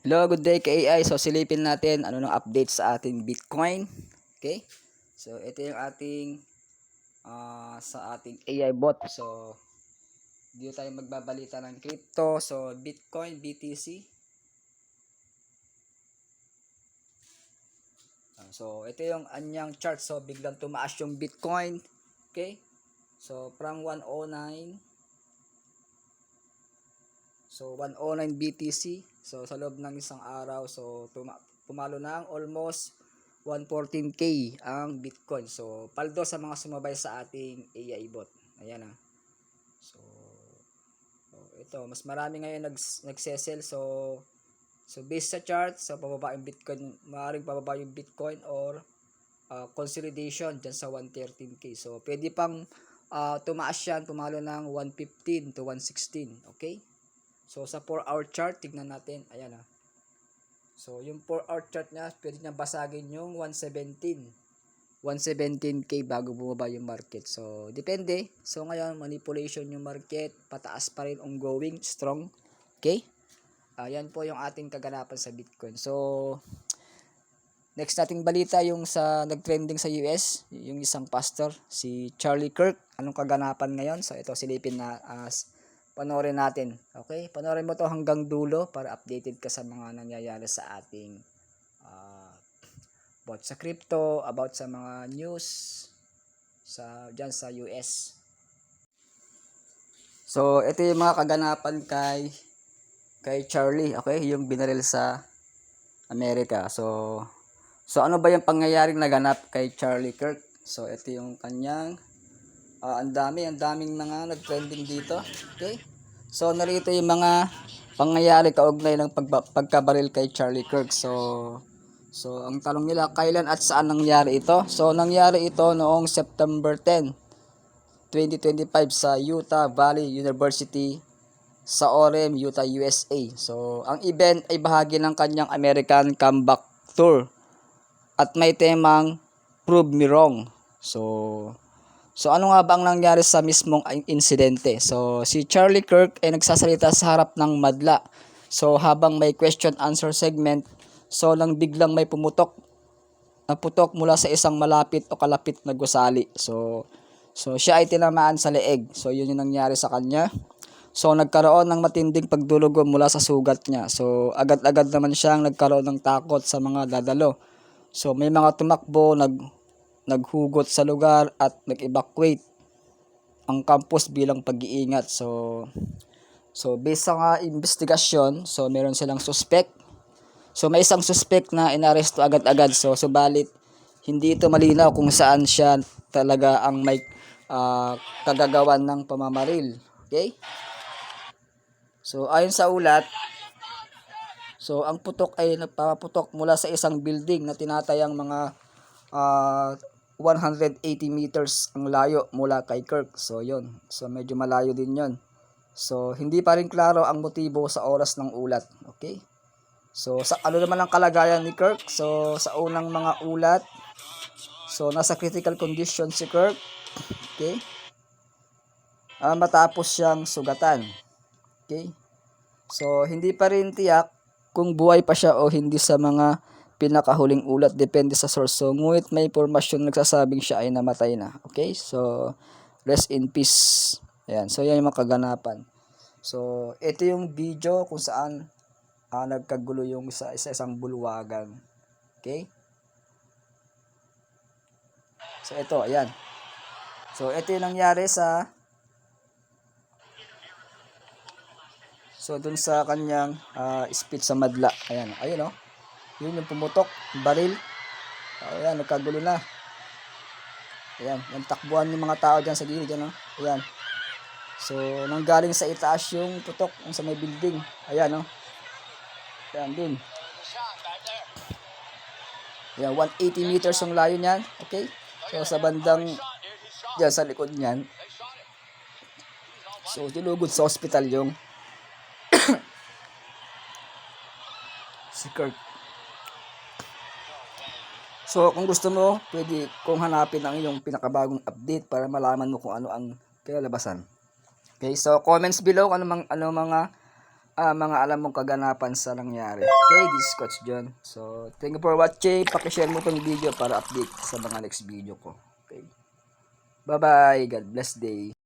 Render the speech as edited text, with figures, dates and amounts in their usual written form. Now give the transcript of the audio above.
Hello, good day ka-AI. So silipin natin ano ng update sa ating Bitcoin. Okay? So ito yung ating sa ating AI bot. So dito tayo magbabalita ng crypto. So Bitcoin, BTC. So ito yung anyang chart. So biglang tumaas yung Bitcoin. Okay? So from 109. So 109 BTC. So sa loob ng isang araw, so pumalo na ang almost 114k ang Bitcoin. So paldo sa mga sumabay sa ating AI bot. Ayan ah. So ito, mas marami ngayon nagsesell. So based sa chart, so pababa yung Bitcoin, maaaring pababa yung Bitcoin or consolidation dyan sa 113k. So pwede pang tumaas yan, pumalo ng 115 to 116. Okay? So sa 4-hour chart, tignan natin. Ayan ah. So yung 4-hour chart niya, pwede niya basagin yung 117k bago bumaba yung market. So depende. So ngayon, manipulation yung market, pataas pa rin, ongoing, strong. Okay? Ayan po yung ating kaganapan sa Bitcoin. So next nating balita yung sa nagtrending sa US, yung isang pastor, si Charlie Kirk. Anong kaganapan ngayon? So ito silipin na panoorin natin. Okay? Panoorin mo to hanggang dulo para updated ka sa mga nangyayari sa ating about sa crypto, about sa mga news dyan sa US. So ito yung mga kaganapan kay Charlie, okay? Yung binaril sa Amerika. So ano ba yung pangyayaring naganap kay Charlie Kirk? So ito yung kanyang ang daming mga nag-trending dito. Okay? So narito yung mga pangyayari kaugnay ng pagkabaril kay Charlie Kirk. So ang tanong nila, kailan at saan nangyari ito? So nangyari ito noong September 10, 2025 sa Utah Valley University sa Orem, Utah, USA. So ang event ay bahagi ng kanyang American Comeback Tour at may temang Prove Me Wrong. So ano nga ba ang nangyari sa mismong insidente? So si Charlie Kirk ay nagsasalita sa harap ng madla. So habang may question answer segment, so nang biglang may naputok mula sa isang malapit o kalapit na gusali. So siya ay tinamaan sa leeg. So yun yung nangyari sa kanya. So nagkaroon ng matinding pagdurugo mula sa sugat niya. So agad-agad naman siyang nagkaroon ng takot sa mga dadalo. So may mga tumakbo, naghugot sa lugar at nag-evacuate ang campus bilang pag-iingat. So based sa investigasyon, so meron silang suspect. So may isang suspect na inaresto agad-agad. So subalit hindi ito malinaw kung saan siya talaga ang may kagagawan ng pamamaril. Okay? So ayon sa ulat, so ang putok ay nagpapaputok mula sa isang building na tinatayang mga 180 meters ang layo mula kay Kirk. So yun. So medyo malayo din yun. So hindi pa rin klaro ang motibo sa oras ng ulat. Okay? So sa ano naman ang kalagayan ni Kirk? So sa unang mga ulat, so nasa critical condition si Kirk. Okay? Matapos siyang sugatan. Okay? So hindi pa rin tiyak kung buhay pa siya o hindi sa mga pinakahuling ulat, depende sa source. So ngunit may impormasyon nagsasabing siya ay namatay na. Okay? So rest in peace. Ayan. So yan yung mga kaganapan. So ito yung video kung saan nagkagulo yung isang bulwagan. Okay? So ito, ayan. So ito yung nangyari dun sa kanyang speech sa madla. Ayan, ayun oh. Yun yung pumutok, baril. Ayan, nagkagulo na. Ayan, yung takbuhan ng mga tao dyan sa gilid. Ayan, oh. Ayan. So, nanggaling sa itaas yung putok sa may building. Ayan, oh. Ayan din. Ayan, 180 meters yung layo niyan. Okay? So, sa bandang dyan sa likod niyan. So, dilugod sa hospital yung si Kirk. So, kung gusto mo, pwede kong hanapin ang iyong pinakabagong update para malaman mo kung ano ang kinalabasan. Okay, so comments below ano mga mga alam mong kaganapan sa nangyari. Okay, this is Coach John. So, thank you for watching. Pakishare mo tong video para update sa mga next video ko. Okay. Bye-bye. God bless day.